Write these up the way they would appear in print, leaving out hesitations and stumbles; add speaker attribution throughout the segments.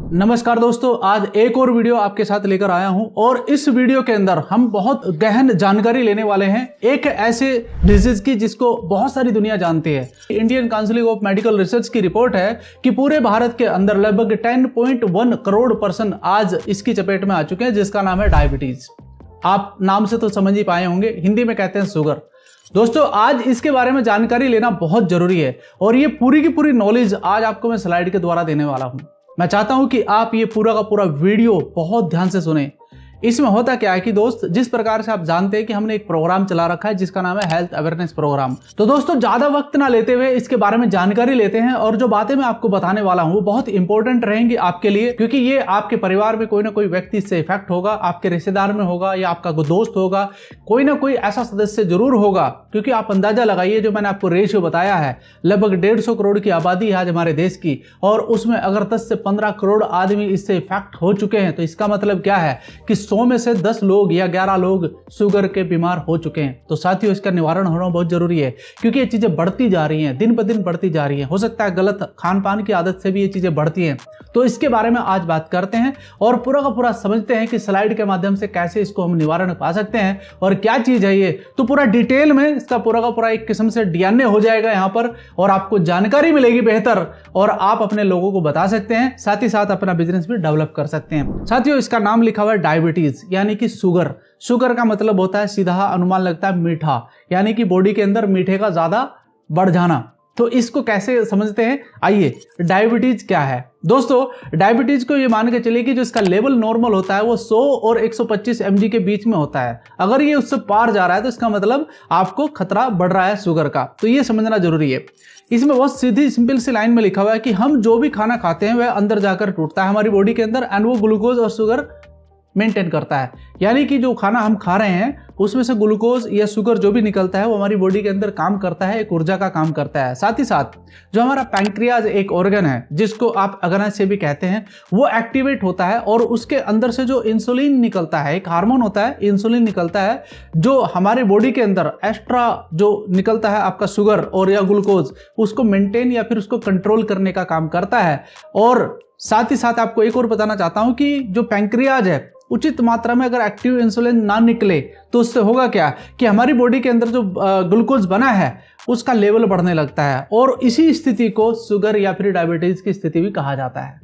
Speaker 1: नमस्कार दोस्तों, आज एक और वीडियो आपके साथ लेकर आया हूं और इस वीडियो के अंदर हम बहुत गहन जानकारी लेने वाले हैं एक ऐसे डिजीज की जिसको बहुत सारी दुनिया जानती है। Indian council of medical research की रिपोर्ट है कि पूरे भारत के अंदर लगभग 10.1 करोड़ पर्सन आज इसकी चपेट में आ चुके हैं, जिसका नाम है डायबिटीज। आप नाम से तो समझ ही पाए होंगे, हिंदी में कहते हैं शुगर। दोस्तों, आज इसके बारे में जानकारी लेना बहुत जरूरी है और ये पूरी की पूरी नॉलेज आज आपको मैं स्लाइड के द्वारा देने वाला हूं। मैं चाहता हूं कि आप ये पूरा का पूरा वीडियो बहुत ध्यान से सुने। इसमें होता क्या है कि दोस्त, जिस प्रकार से आप जानते हैं कि हमने एक प्रोग्राम चला रखा है जिसका नाम है हेल्थ अवेयरनेस प्रोग्राम। तो दोस्तों, ज्यादा वक्त ना लेते हुए इसके बारे में जानकारी लेते हैं और जो बातें मैं आपको बताने वाला हूं वो बहुत इंपॉर्टेंट रहेंगी आपके लिए, क्योंकि ये आपके परिवार में कोई ना कोई व्यक्ति इससे इफेक्ट होगा, आपके रिश्तेदार में होगा या आपका कोई दोस्त होगा, कोई ना कोई ऐसा सदस्य जरूर होगा। क्योंकि आप अंदाजा लगाइए, जो मैंने आपको रेशियो बताया है, लगभग 150 करोड़ की आबादी है आज हमारे देश की, और उसमें अगर 10 से 15 करोड़ आदमी इससे इफेक्ट हो चुके हैं तो इसका मतलब क्या है कि 100 में से 10 लोग या 11 लोग शुगर के बीमार हो चुके हैं। तो साथियों, इसका निवारण होना बहुत जरूरी है, क्योंकि ये चीजें बढ़ती जा रही हैं, दिन ब दिन बढ़ती जा रही हैं। हो सकता है गलत खान पान की आदत से भी ये चीजें बढ़ती हैं। तो इसके बारे में आज बात करते हैं और पूरा का पूरा समझते हैं कि स्लाइड के माध्यम से कैसे इसको हम निवारण पा सकते हैं और क्या चीज है ये। तो पूरा डिटेल में इसका पूरा का पूरा एक किस्म से डीएनए हो जाएगा यहाँ पर, और आपको जानकारी मिलेगी बेहतर, और आप अपने लोगों को बता सकते हैं, साथ ही साथ अपना बिजनेस भी डेवलप कर सकते हैं। साथियों, इसका नाम लिखा हुआ है डायबिटीज, यानी कि शुगर। शुगर का मतलब होता है, सीधा अनुमान लगता है, मीठा, यानी कि बॉडी के अंदर मीठे का ज्यादा बढ़ जाना। तो इसको कैसे समझते हैं, आइए। डायबिटीज क्या है दोस्तों? डायबिटीज को ये मान के चलिए कि जो इसका लेवल नॉर्मल होता है वो 100 और 125 mg के बीच में होता है। अगर ये उससे पार जा रहा है तो इसका मतलब आपको खतरा बढ़ रहा है शुगर का। तो ये समझना जरूरी है। इसमें बहुत सीधी सिंपल सी लाइन में लिखा हुआ है कि हम जो भी खाना खाते हैं वह अंदर जाकर टूटता है हमारी बॉडी के अंदर, एंड वो ग्लूकोज और शुगर मेंटेन करता है। यानी कि जो खाना हम खा रहे हैं उसमें से ग्लूकोज या शुगर जो भी निकलता है वो हमारी बॉडी के अंदर काम करता है, एक ऊर्जा का काम करता है। साथ ही साथ जो हमारा पैंक्रियाज एक ऑर्गन है, जिसको आप अग्नाशय से भी कहते हैं, वो एक्टिवेट होता है और उसके अंदर से जो इंसुलिन निकलता है, एक हार्मोन होता है, इंसुलिन निकलता है, जो हमारे बॉडी के अंदर एक्स्ट्रा जो निकलता है आपका शुगर और या ग्लूकोज, उसको मेंटेन या फिर उसको कंट्रोल करने का काम करता है। और साथ ही साथ आपको एक और बताना चाहता हूं कि जो पैंक्रियाज है, उचित मात्रा में अगर एक्टिव इंसुलिन ना निकले तो उससे होगा क्या कि हमारी बॉडी के अंदर जो ग्लूकोज बना है उसका लेवल बढ़ने लगता है, और इसी स्थिति को शुगर या फिर डायबिटीज की स्थिति भी कहा जाता है।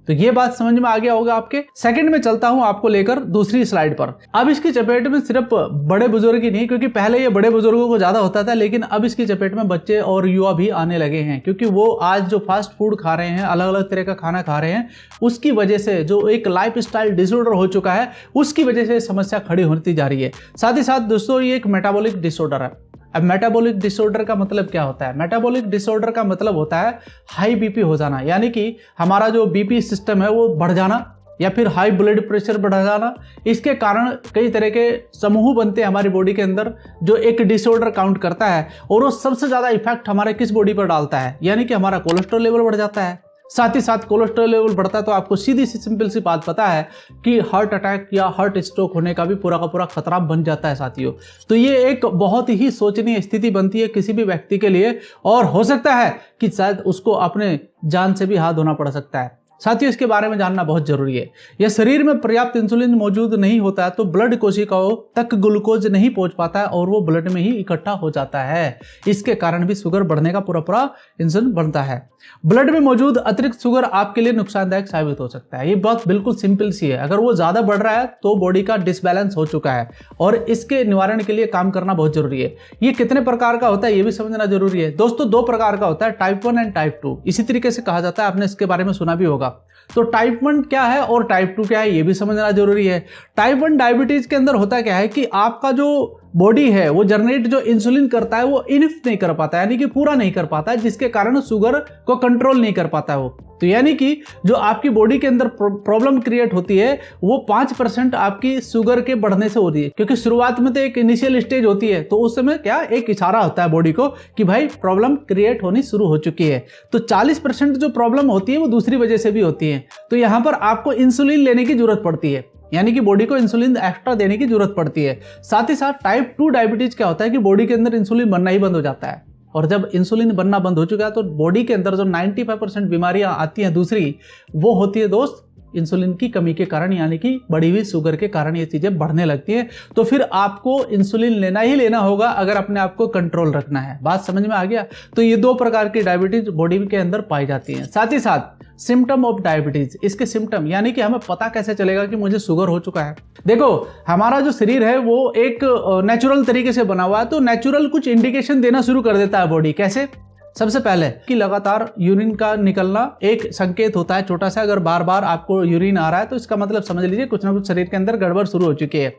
Speaker 1: तो ये बात समझ में आ गया होगा आपके। सेकंड में चलता हूं आपको लेकर दूसरी स्लाइड पर। अब इसकी चपेट में सिर्फ बड़े बुजुर्ग ही नहीं, क्योंकि पहले ये बड़े बुजुर्गों को ज्यादा होता था, लेकिन अब इसकी चपेट में बच्चे और युवा भी आने लगे हैं, क्योंकि वो आज जो फास्ट फूड खा रहे हैं, अलग अलग तरह का खाना खा रहे हैं, उसकी वजह से जो एक लाइफस्टाइल डिसऑर्डर हो चुका है, उसकी वजह से समस्या खड़ी होती जा रही है। साथ ही साथ दोस्तों, ये एक मेटाबॉलिक डिसऑर्डर है। अब मेटाबॉलिक डिसऑर्डर का मतलब क्या होता है? मेटाबॉलिक डिसऑर्डर का मतलब होता है हाई बीपी हो जाना, यानी कि हमारा जो बीपी सिस्टम है वो बढ़ जाना, या फिर हाई ब्लड प्रेशर बढ़ जाना। इसके कारण कई तरह के समूह बनते हैं हमारी बॉडी के अंदर, जो एक डिसऑर्डर काउंट करता है, और वो सबसे ज्यादा इफेक्ट हमारे किस बॉडी पर डालता है, यानी कि हमारा कोलेस्ट्रॉल लेवल बढ़ जाता है। साथ ही साथ कोलेस्ट्रॉल लेवल बढ़ता है तो आपको सीधी सी सिंपल सी बात पता है कि हार्ट अटैक या हार्ट स्ट्रोक होने का भी पूरा का पूरा खतरा बन जाता है साथियों। तो ये एक बहुत ही सोचनीय स्थिति बनती है किसी भी व्यक्ति के लिए, और हो सकता है कि शायद उसको अपने जान से भी हाथ धोना पड़ सकता है। साथियों, इसके बारे में जानना बहुत जरूरी है। यह शरीर में पर्याप्त इंसुलिन मौजूद नहीं होता है तो ब्लड कोशिकाओं तक ग्लूकोज नहीं पहुंच पाता है और वो ब्लड में ही इकट्ठा हो जाता है। इसके कारण भी शुगर बढ़ने का पूरा पूरा इंजन बनता है। ब्लड में मौजूद अतिरिक्त शुगर आपके लिए नुकसानदायक साबित हो सकता है। ये बात बिल्कुल सिंपल सी है। अगर वो ज्यादा बढ़ रहा है तो बॉडी का डिसबैलेंस हो चुका है, और इसके निवारण के लिए काम करना बहुत जरूरी है। ये कितने प्रकार का होता है ये भी समझना जरूरी है। दोस्तों, 2 प्रकार का होता है, टाइप 1 एंड टाइप 2। इसी तरीके से कहा जाता है, आपने इसके बारे में सुना भी होगा। तो टाइप 1 क्या है और टाइप 2 क्या है ये भी समझना जरूरी है। टाइप 1 डायबिटीज के अंदर होता क्या है कि आपका जो बॉडी है वो जनरेट जो इंसुलिन करता है वो इनफ नहीं कर पाता है, यानी कि पूरा नहीं कर पाता है, जिसके कारण शुगर को कंट्रोल नहीं कर पाता है वो। तो यानी कि जो आपकी बॉडी के अंदर प्रॉब्लम क्रिएट होती है वो 5% आपकी शुगर के बढ़ने से होती है, क्योंकि शुरुआत में तो एक इनिशियल स्टेज होती है, तो उस समय क्या एक इशारा होता है बॉडी को कि भाई प्रॉब्लम क्रिएट होनी शुरू हो चुकी है। तो 40% जो प्रॉब्लम होती है वो दूसरी वजह से भी होती है। तो यहां पर आपको इंसुलिन लेने की जरूरत पड़ती है, यानी कि बॉडी को इंसुलिन एक्स्ट्रा देने की जरूरत पड़ती है। साथ ही साथ टाइप 2 डायबिटीज क्या होता है कि बॉडी के अंदर इंसुलिन बनना ही बंद हो जाता है। और जब इंसुलिन बनना बंद हो चुका है तो बॉडी के अंदर जो 95% बीमारियां आती हैं दूसरी, वो होती है दोस्त इंसुलिन की कमी के कारण, यानी कि बढ़ी हुई शुगर के कारण ये चीजें बढ़ने लगती हैं। तो फिर आपको इंसुलिन लेना ही लेना होगा अगर अपने आप को कंट्रोल रखना है। बात समझ में आ गया? तो ये 2 प्रकार की डायबिटीज बॉडी के अंदर पाई जाती हैं। साथ ही साथ सिम्टम ऑफ डायबिटीज, इसके सिम्टम यानी कि हमें पता कैसे चलेगा कि मुझे शुगर हो चुका है। देखो, हमारा जो शरीर है वो एक नेचुरल तरीके से बना हुआ है, तो नेचुरल कुछ इंडिकेशन देना शुरू कर देता है बॉडी। कैसे? सबसे पहले कि लगातार यूरिन का निकलना एक संकेत होता है छोटा सा। अगर बार बार आपको यूरिन आ रहा है तो इसका मतलब समझ लीजिए कुछ ना कुछ शरीर के अंदर गड़बड़ शुरू हो चुकी है।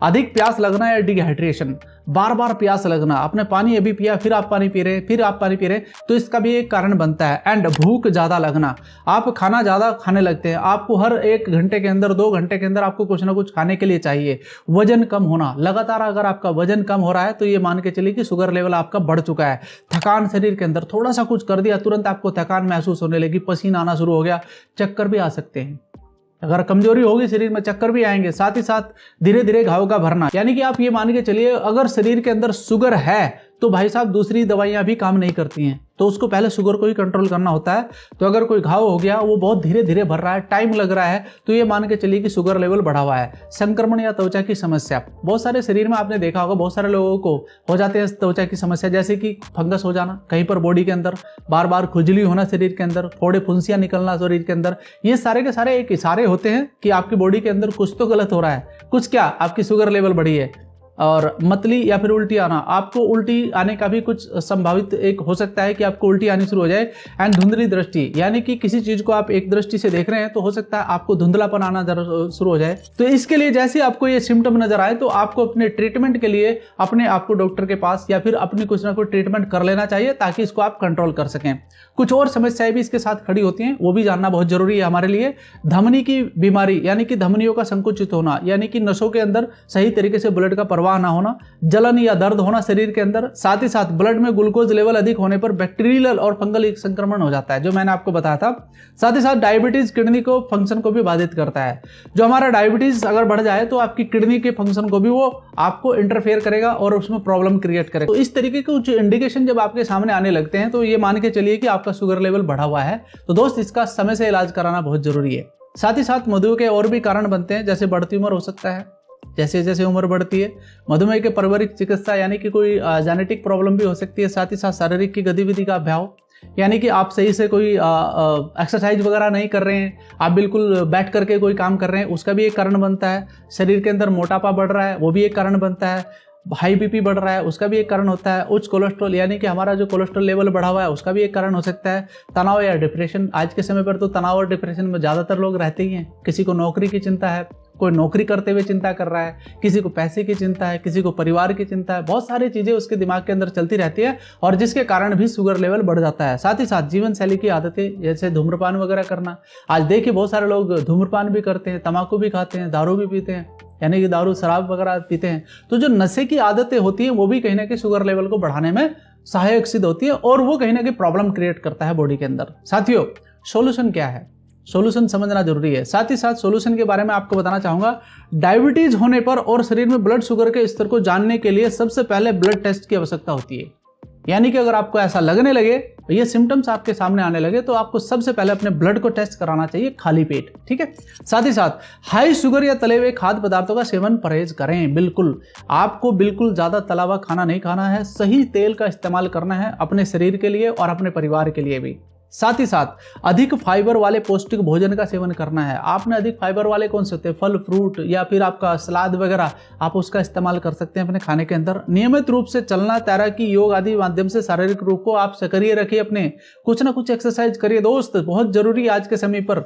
Speaker 1: अधिक प्यास लगना या डिहाइड्रेशन, बार बार प्यास लगना, आपने पानी अभी पिया फिर आप पानी पी रहे हैं, फिर आप पानी पी रहे हैं, तो इसका भी एक कारण बनता है। एंड भूख ज्यादा लगना, आप खाना ज्यादा खाने लगते हैं, आपको हर 1 घंटे के अंदर 2 घंटे के अंदर आपको कुछ ना कुछ खाने के लिए चाहिए। वजन कम होना, लगातार अगर आपका वजन कम हो रहा है तो ये मान के चलिए कि शुगर लेवल आपका बढ़ चुका है। थकान, शरीर के अंदर थोड़ा सा कुछ कर दिया तुरंत आपको थकान महसूस होने लगी, पसीना आना शुरू हो गया, चक्कर भी आ सकते हैं। अगर कमजोरी होगी शरीर में चक्कर भी आएंगे। साथ ही साथ धीरे धीरे घाव का भरना, यानी कि आप ये मान के चलिए अगर शरीर के अंदर शुगर है तो भाई साहब दूसरी दवाइयां भी काम नहीं करती हैं, तो उसको पहले शुगर को ही कंट्रोल करना होता है। तो अगर कोई घाव हो गया, वो बहुत धीरे धीरे भर रहा है, टाइम लग रहा है, तो ये मान के चलिए कि शुगर लेवल बढ़ा हुआ है। संक्रमण या त्वचा की समस्या, बहुत सारे शरीर में आपने देखा होगा बहुत सारे लोगों को हो जाते हैं त्वचा की समस्या, जैसे कि फंगस हो जाना कहीं पर बॉडी के अंदर, बार बार खुजली होना शरीर के अंदर, फोड़े फुंसियां निकलना शरीर के अंदर। ये सारे के सारे एक इशारे होते हैं कि आपकी बॉडी के अंदर कुछ तो गलत हो रहा है। कुछ क्या, आपकी शुगर लेवल बढ़ी है। और मतली या फिर उल्टी आना, आपको उल्टी आने का भी कुछ संभावित एक हो सकता है कि आपको उल्टी आनी शुरू हो जाए। एंड धुंधली दृष्टि, यानी कि किसी चीज को आप एक दृष्टि से देख रहे हैं तो हो सकता है आपको धुंधलापन आना शुरू हो जाए। तो इसके लिए जैसे आपको ये सिम्टम नजर आए तो आपको अपने ट्रीटमेंट के लिए अपने आपको डॉक्टर के पास या फिर अपनी कुछ ना कुछ ट्रीटमेंट कर लेना चाहिए ताकि इसको आप कंट्रोल कर सकें। कुछ और समस्याएं भी इसके साथ खड़ी होती हैं, वो भी जानना बहुत जरूरी है हमारे लिए। धमनी की बीमारी, यानी कि धमनियों का संकुचित होना, यानी कि नसों के अंदर सही तरीके से ब्लड का प्रवाह ना होना, जलन या दर्द होना शरीर के अंदर। साथ ही साथ ब्लड में ग्लूकोज लेवल अधिक होने पर बैक्टीरियल और फंगल संक्रमण हो जाता है, जो मैंने आपको बताया था। साथ ही साथ डायबिटीज किडनी को फंक्शन को भी बाधित करता है। जो हमारा डायबिटीज अगर बढ़ जाए तो आपकी किडनी के फंक्शन को भी वो आपको इंटरफेयर करेगा और उसमें प्रॉब्लम क्रिएट करेगा। तो इस तरीके के कुछ इंडिकेशन जब आपके सामने आने लगते हैं तो ये मान के चलिए कि आपका शुगर लेवल बढ़ा हुआ है। तो दोस्त, इसका समय से इलाज कराना बहुत जरूरी है। साथ ही साथ मधुमेह के और भी कारण बनते हैं, जैसे बढ़ती उम्र हो सकता है, जैसे जैसे उम्र बढ़ती है। मधुमेह के पारिवारिक चिकित्सा, यानी कि कोई जेनेटिक प्रॉब्लम भी हो सकती है। साथ ही साथ शारीरिक की गतिविधि का अभाव, यानी कि आप सही से कोई एक्सरसाइज वगैरह नहीं कर रहे हैं, आप बिल्कुल बैठ करके कोई काम कर रहे हैं, उसका भी एक कारण बनता है। शरीर के अंदर मोटापा बढ़ रहा है, वो भी एक कारण बनता है। हाई बीपी बढ़ रहा है, उसका भी एक कारण होता है। उच्च कोलेस्ट्रॉल, यानी कि हमारा जो कोलेस्ट्रॉल लेवल बढ़ा हुआ है, उसका भी एक कारण हो सकता है। तनाव या डिप्रेशन, आज के समय पर तो तनाव और डिप्रेशन में ज़्यादातर लोग रहते ही हैं। किसी को नौकरी की चिंता है, कोई नौकरी करते हुए चिंता कर रहा है, किसी को पैसे की चिंता है, किसी को परिवार की चिंता है, बहुत सारी चीज़ें उसके दिमाग के अंदर चलती रहती है और जिसके कारण भी शुगर लेवल बढ़ जाता है। साथ ही साथ जीवन शैली की आदतें, जैसे धूम्रपान वगैरह करना। आज देखिए बहुत सारे लोग धूम्रपान भी करते हैं, तम्बाकू भी खाते हैं, दारू भी पीते हैं, यानी कि दारू शराब वगैरह पीते हैं। तो जो नशे की आदतें होती हैं वो भी कहीं ना कहीं शुगर लेवल को बढ़ाने में सहायक सिद्ध होती है और वो कहीं ना कहीं प्रॉब्लम क्रिएट करता है बॉडी के अंदर। साथियों, सॉल्यूशन क्या है? सॉल्यूशन समझना जरूरी है। साथ ही साथ सॉल्यूशन के बारे में आपको बताना चाहूंगा। डायबिटीज होने पर और शरीर में ब्लड शुगर के स्तर को जानने के लिए सबसे पहले ब्लड टेस्ट की आवश्यकता होती है। यानी कि अगर आपको ऐसा लगने लगे, ये सिम्टम्स आपके सामने आने लगे, तो आपको सबसे पहले अपने ब्लड को टेस्ट कराना चाहिए खाली पेट, ठीक है। साथ ही साथ हाई शुगर या तले हुए खाद्य पदार्थों का सेवन परहेज करें। बिल्कुल, आपको बिल्कुल ज्यादा तला हुआ खाना नहीं खाना है, सही तेल का इस्तेमाल करना है अपने शरीर के लिए और अपने परिवार के लिए भी। साथ ही साथ अधिक फाइबर वाले पौष्टिक भोजन का सेवन करना है। आपने अधिक फाइबर वाले कौन से होते हैं, फल फ्रूट या फिर आपका सलाद वगैरह, आप उसका इस्तेमाल कर सकते हैं अपने खाने के अंदर। नियमित रूप से चलना, तैराकी, योग आदि माध्यम से शारीरिक रूप को आप सक्रिय रखिए, अपने कुछ ना कुछ एक्सरसाइज करिए दोस्त, बहुत जरूरी है आज के समय पर।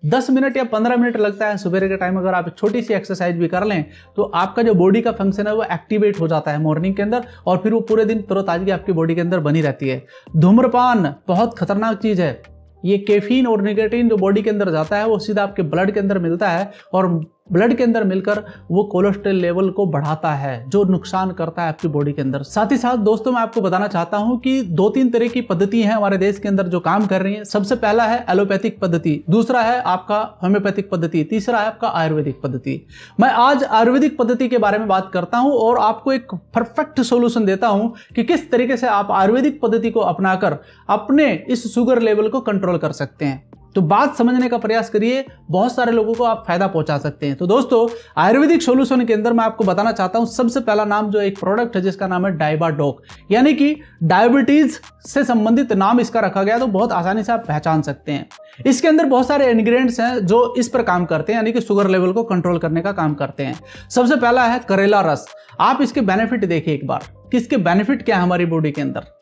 Speaker 1: 10 मिनट या 15 मिनट लगता है सुबह के टाइम, अगर आप छोटी सी एक्सरसाइज भी कर लें तो आपका जो बॉडी का फंक्शन है वो एक्टिवेट हो जाता है मॉर्निंग के अंदर और फिर वो पूरे दिन तरोताजगी आपकी बॉडी के अंदर बनी रहती है। धूम्रपान बहुत खतरनाक चीज है। ये कैफीन और निकोटीन जो बॉडी के अंदर जाता है वो सीधा आपके ब्लड के अंदर मिलता है और ब्लड के अंदर मिलकर वो कोलेस्ट्रॉल लेवल को बढ़ाता है जो नुकसान करता है आपकी बॉडी के अंदर। साथ ही साथ दोस्तों मैं आपको बताना चाहता हूं कि 2-3 तरह की पद्धति हैं हमारे देश के अंदर जो काम कर रही हैं। सबसे पहला है एलोपैथिक पद्धति, दूसरा है आपका होम्योपैथिक पद्धति, तीसरा है आपका आयुर्वेदिक पद्धति। मैं आज आयुर्वेदिक पद्धति के बारे में बात करता हूं और आपको एक परफेक्ट सोल्यूशन देता हूं कि किस तरीके से आप आयुर्वेदिक पद्धति को अपनाकर अपने इस शुगर लेवल को कंट्रोल कर सकते हैं। तो बात समझने का प्रयास करिए, बहुत सारे लोगों को आप फायदा पहुंचा सकते हैं। तो दोस्तों आयुर्वेदिक सॉल्यूशन के अंदर मैं आपको बताना चाहता हूं सबसे पहला नाम जो एक प्रोडक्ट है जिसका नाम है डाइबाडोक, यानी कि डायबिटीज से संबंधित नाम इसका रखा गया तो बहुत आसानी से आप पहचान सकते हैं। इसके अंदर बहुत सारे इंग्रेडिएंट्स हैं जो इस पर काम करते हैं, यानी कि शुगर लेवल को कंट्रोल करने का काम करते हैं। सबसे पहला है करेला रस। आप इसके बेनिफिट देखिए एक बार कि इसके बेनिफिट क्या है हमारी बॉडी के अंदर,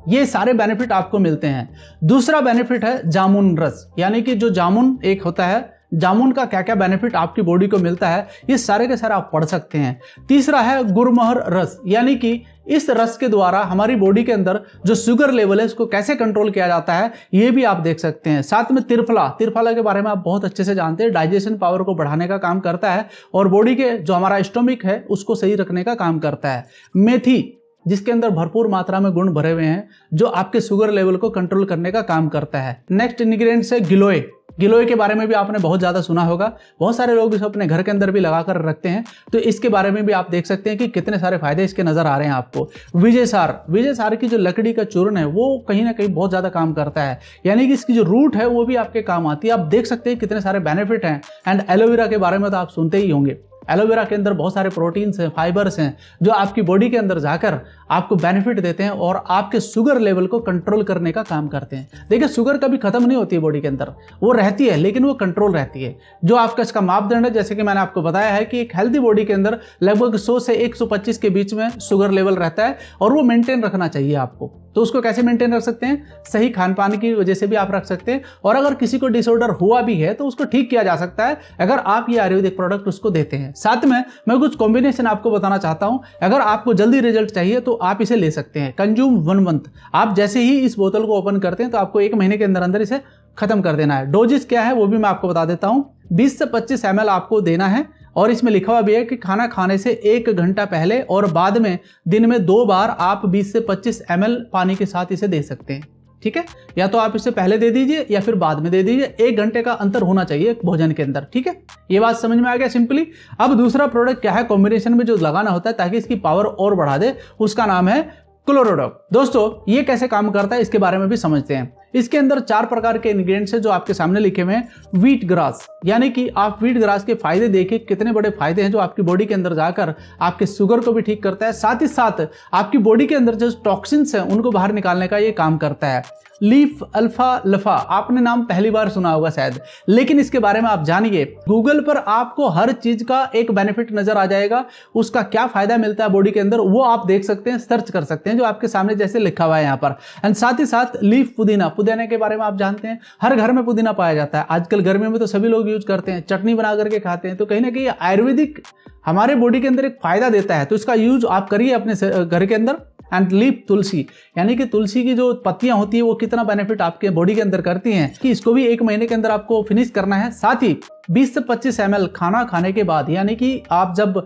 Speaker 1: ये सारे बेनिफिट आपको मिलते हैं। दूसरा बेनिफिट है जामुन रस, यानी कि जो जामुन एक होता है, जामुन का क्या क्या बेनिफिट आपकी बॉडी को मिलता है ये सारे के सारे आप पढ़ सकते हैं। तीसरा है गुरमोहर रस, यानी कि इस रस के द्वारा हमारी बॉडी के अंदर जो शुगर लेवल है उसको कैसे कंट्रोल किया जाता है ये भी आप देख सकते हैं। साथ में त्रिफला के बारे में आप बहुत अच्छे से जानते हैं, डाइजेशन पावर को बढ़ाने का काम करता है और बॉडी के जो हमारा स्टोमिक है उसको सही रखने का काम करता है। मेथी, जिसके अंदर भरपूर मात्रा में गुण भरे हुए हैं जो आपके शुगर लेवल को कंट्रोल करने का काम करता है। नेक्स्ट इंग्रेडिएंट्स है गिलोय। गिलोय के बारे में भी आपने बहुत ज़्यादा सुना होगा, बहुत सारे लोग इसे अपने घर के अंदर भी लगाकर रखते हैं, तो इसके बारे में भी आप देख सकते हैं कि कितने सारे फायदे इसके नजर आ रहे हैं आपको। विजयसार की जो लकड़ी का चूर्ण है वो कहीं ना कहीं बहुत ज़्यादा काम करता है, यानी कि इसकी जो रूट है वो भी आपके काम आती है। आप देख सकते हैं कितने सारे बेनिफिट हैं। एंड एलोवेरा के बारे में तो आप सुनते ही होंगे। एलोवेरा के अंदर बहुत सारे प्रोटीन्स हैं, फाइबर्स हैं जो आपकी बॉडी के अंदर जाकर आपको बेनिफिट देते हैं और आपके शुगर लेवल को कंट्रोल करने का काम करते हैं। देखिए शुगर कभी खत्म नहीं होती है बॉडी के अंदर, वो रहती है लेकिन वो कंट्रोल रहती है। जो आपका इसका मापदंड है, जैसे कि मैंने आपको बताया है कि एक हेल्दी बॉडी के अंदर लगभग 100 से 125 के बीच में शुगर लेवल रहता है और वो मेंटेन रखना चाहिए आपको। तो उसको कैसे मेंटेन रख सकते हैं? सही खान पान की वजह से भी आप रख सकते हैं, और अगर किसी को डिसऑर्डर हुआ भी है तो उसको ठीक किया जा सकता है अगर आप ये आयुर्वेदिक प्रोडक्ट उसको देते हैं। साथ में मैं कुछ कॉम्बिनेशन आपको बताना चाहता हूं, अगर आपको जल्दी रिजल्ट चाहिए तो आप इसे ले सकते हैं। कंज्यूम 1 मंथ, आप जैसे ही इस बोतल को ओपन करते हैं तो आपको 1 महीने के अंदर अंदर इसे खत्म कर देना है। डोजेस क्या है वो भी मैं आपको बता देता हूं। 20 से 25 ml आपको देना है और इसमें लिखा हुआ भी है कि खाना खाने से 1 घंटा पहले और बाद में दिन में 2 बार आप 20 से 25 ml पानी के साथ इसे दे सकते हैं। ठीक है, या तो आप इसे पहले दे दीजिए या फिर बाद में दे दीजिए, 1 घंटे का अंतर होना चाहिए भोजन के अंदर। ठीक है, ये बात समझ में आ गया सिंपली। अब दूसरा प्रोडक्ट क्या है कॉम्बिनेशन में जो लगाना होता है ताकि इसकी पावर और बढ़ा दे, उसका नाम है क्लोरोडॉक। दोस्तों ये कैसे काम करता है इसके बारे में भी समझते हैं। इसके अंदर 4 प्रकार के इंग्रेडिएंट्स हैं जो आपके सामने लिखे हुए हैं। व्हीट ग्रास, यानी कि आप व्हीट ग्रास के फायदे देखिए, कितने बड़े फायदे हैं जो आपकी बॉडी के अंदर जाकर आपके शुगर को भी ठीक करता है, साथ ही साथ आपकी बॉडी के अंदर जो टॉक्सिन्स हैं उनको बाहर निकालने का ये काम करता है। लीफ अल्फा लफा, आपने नाम पहली बार सुना होगा शायद, लेकिन इसके बारे में आप जानिए। गूगल पर आपको हर चीज का एक बेनिफिट नजर आ जाएगा, उसका क्या फायदा मिलता है बॉडी के अंदर वो आप देख सकते हैं, सर्च कर सकते हैं जो आपके सामने जैसे लिखा हुआ है यहाँ पर। एंड साथ ही साथ लीफ पुदीना, पुदीना के बारे में आप जानते हैं, हर घर में पुदीना पाया जाता है। आजकल गर्मियों में तो सभी लोग यूज करते हैं, चटनी बना करके खाते हैं, तो कहीं ना कहीं आयुर्वेदिक हमारे बॉडी के अंदर एक फायदा देता है, तो इसका यूज आप करिए अपने घर के अंदर। एंड लीफ तुलसी, यानी कि तुलसी की जो पत्तियां होती है वो कितना बेनिफिट आपके बॉडी के अंदर करती हैं कि इसको भी 1 महीने के अंदर आपको फिनिश करना है। साथ ही 20 से 25 ml खाना खाने के बाद, यानी कि आप जब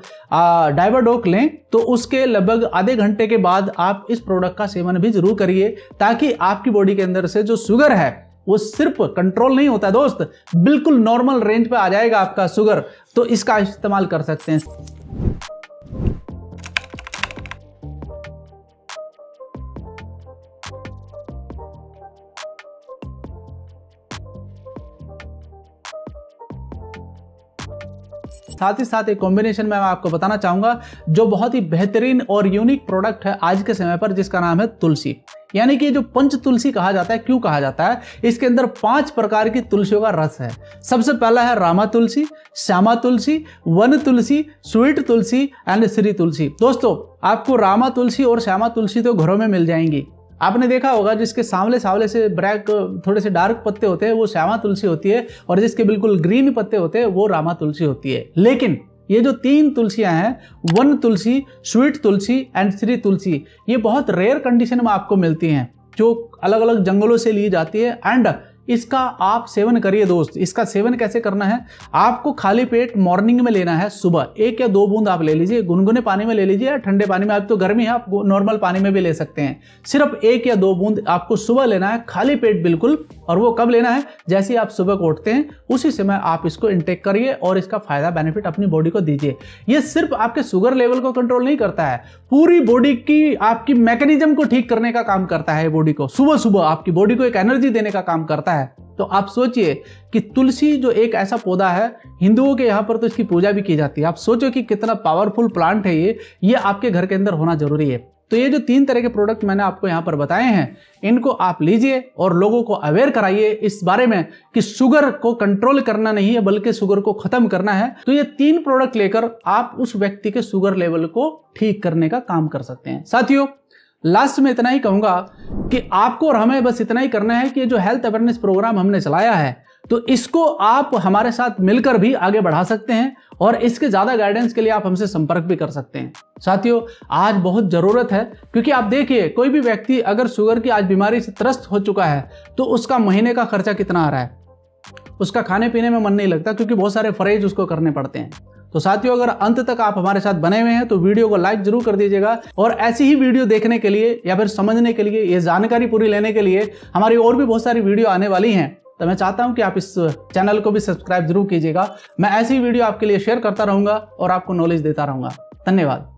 Speaker 1: डाइबाडोक लें तो उसके लगभग आधे घंटे के बाद आप इस प्रोडक्ट का सेवन भी जरूर करिए, ताकि आपकी बॉडी के अंदर से जो शुगर है वो सिर्फ कंट्रोल नहीं होता दोस्त, बिल्कुल नॉर्मल रेंज पे आ जाएगा आपका शुगर। तो इसका इस्तेमाल कर सकते हैं। साथ ही साथ एक कॉम्बिनेशन में मैं आपको बताना चाहूंगा जो बहुत ही बेहतरीन और यूनिक प्रोडक्ट है आज के समय पर, जिसका नाम है तुलसी। यानी कि जो पंच तुलसी कहा जाता है, क्यों कहा जाता है? इसके अंदर 5 प्रकार की तुलसियों का रस है। सबसे पहला है रामा तुलसी, श्यामा तुलसी, वन तुलसी, स्वीट तुलसी एंड श्री तुलसी। दोस्तों आपको रामा तुलसी और श्यामा तुलसी तो घरों में मिल जाएंगी। आपने देखा होगा जिसके सांवले सांवले से ब्लैक थोड़े से डार्क पत्ते होते हैं वो श्यामा तुलसी होती है, और जिसके बिल्कुल ग्रीन पत्ते होते हैं वो रामा तुलसी होती है। लेकिन ये जो 3 तुलसियां हैं, वन तुलसी, स्वीट तुलसी एंड श्री तुलसी, ये बहुत रेयर कंडीशन में आपको मिलती हैं, जो अलग अलग जंगलों से ली जाती है। एंड इसका आप सेवन करिए दोस्त। इसका सेवन कैसे करना है, आपको खाली पेट मॉर्निंग में लेना है सुबह, 1 या 2 बूंद आप ले लीजिए, गुनगुने पानी में ले लीजिए या ठंडे पानी में, अब तो गर्मी है आप नॉर्मल पानी में भी ले सकते हैं। सिर्फ 1 या 2 बूंद आपको सुबह लेना है खाली पेट बिल्कुल। और वो कब लेना है, जैसे आप सुबह को उठते हैं उसी समय आप इसको इंटेक करिए और इसका फायदा बेनिफिट अपनी बॉडी को दीजिए। ये सिर्फ आपके शुगर लेवल को कंट्रोल नहीं करता है, पूरी बॉडी की आपकी मैकेनिज्म को ठीक करने का काम करता है। बॉडी को सुबह सुबह आपकी बॉडी को एक एनर्जी देने का काम करता है। तो आप सोचिए कि तुलसी जो एक ऐसा पौधा है, हिंदुओं के यहाँ पर तो इसकी पूजा भी की जाती है। आप सोचो कि कितना पावरफुल प्लांट है ये आपके घर के अंदर होना जरूरी है। तो ये जो 3 तरह के प्रोडक्ट मैंने आपको यहाँ पर बताए हैं, इनको आप लीजिए और लोगों को अवेयर कराइए इस बारे में कि शुगर को कंट्रोल करना नहीं है बल्कि शुगर को खत्म करना है। तो ये 3 प्रोडक्ट लेकर आप उस व्यक्ति के शुगर लेवल को ठीक करने का काम कर सकते हैं। साथियों, लास्ट में इतना ही कहूंगा कि आपको और हमें बस इतना ही करना है कि जो हेल्थ अवेयरनेस प्रोग्राम हमने चलाया है, तो इसको आप हमारे साथ मिलकर भी आगे बढ़ा सकते हैं और इसके ज्यादा गाइडेंस के लिए आप हमसे संपर्क भी कर सकते हैं। साथियों, आज बहुत जरूरत है, क्योंकि आप देखिए कोई भी व्यक्ति अगर शुगर की आज बीमारी से त्रस्त हो चुका है तो उसका महीने का खर्चा कितना आ रहा है, उसका खाने पीने में मन नहीं लगता क्योंकि बहुत सारे फरेज उसको करने पड़ते हैं। तो साथियों, अगर अंत तक आप हमारे साथ बने हुए हैं तो वीडियो को लाइक जरूर कर दीजिएगा और ऐसी ही वीडियो देखने के लिए या फिर समझने के लिए, ये जानकारी पूरी लेने के लिए हमारी और भी बहुत सारी वीडियो आने वाली हैं। तो मैं चाहता हूं कि आप इस चैनल को भी सब्सक्राइब जरूर कीजिएगा। मैं ऐसी वीडियो आपके लिए शेयर करता रहूंगा और आपको नॉलेज देता रहूंगा। धन्यवाद।